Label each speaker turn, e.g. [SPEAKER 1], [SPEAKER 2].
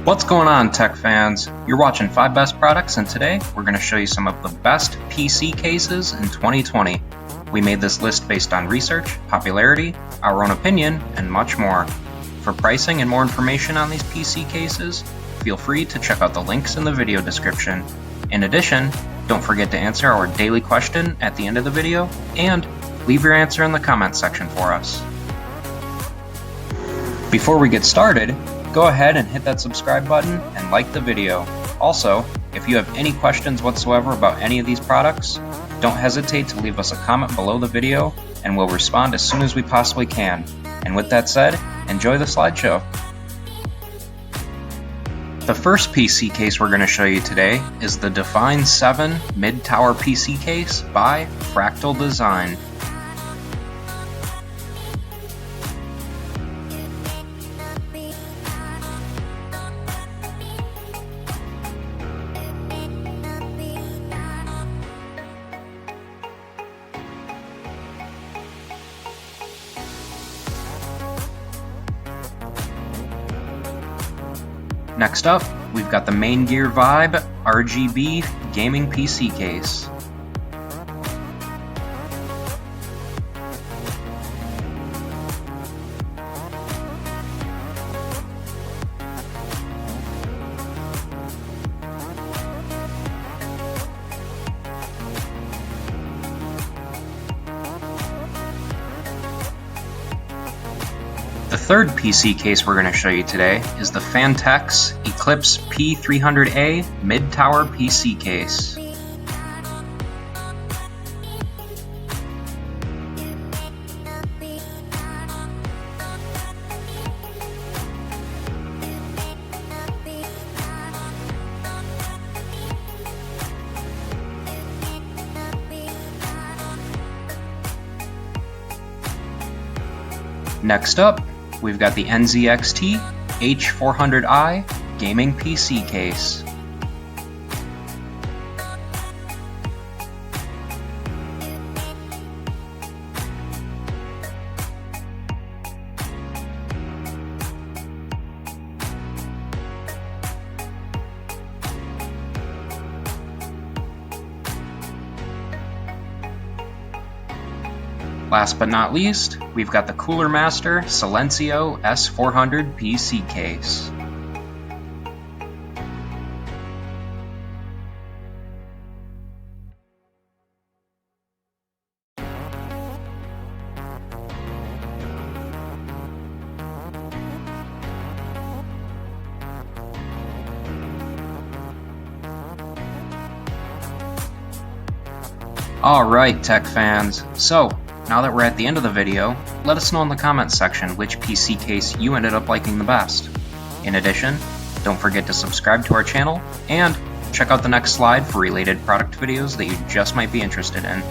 [SPEAKER 1] What's going on, tech fans? You're watching 5 Best Products, and today we're going to show you some of the best PC cases in 2020. We made this list based on research, popularity, our own opinion, and much more. For pricing and more information on these PC cases, feel free to check out the links in the video description. In addition, don't forget to answer our daily question at the end of the video, and leave your answer in the comments section for us. Before we get started, go ahead and hit that subscribe button and like the video. Also, if you have any questions whatsoever about any of these products, don't hesitate to leave us a comment below the video and we'll respond as soon as we possibly can. And with that said, enjoy the slideshow. The first PC case we're going to show you today is the Define 7 Mid-Tower PC case by Fractal Design. Next up, we've got the MainGear Vybe RGB gaming PC case. The third PC case we're going to show you today is the Phanteks Eclipse P300A Mid-Tower PC case. Next up, we've got the NZXT H400i gaming PC case. Last but not least, we've got the Cooler Master Silencio S400 PC case. Alright, tech fans, so now that we're at the end of the video, let us know in the comments section which PC case you ended up liking the best. In addition, don't forget to subscribe to our channel, and check out the next slide for related product videos that you just might be interested in.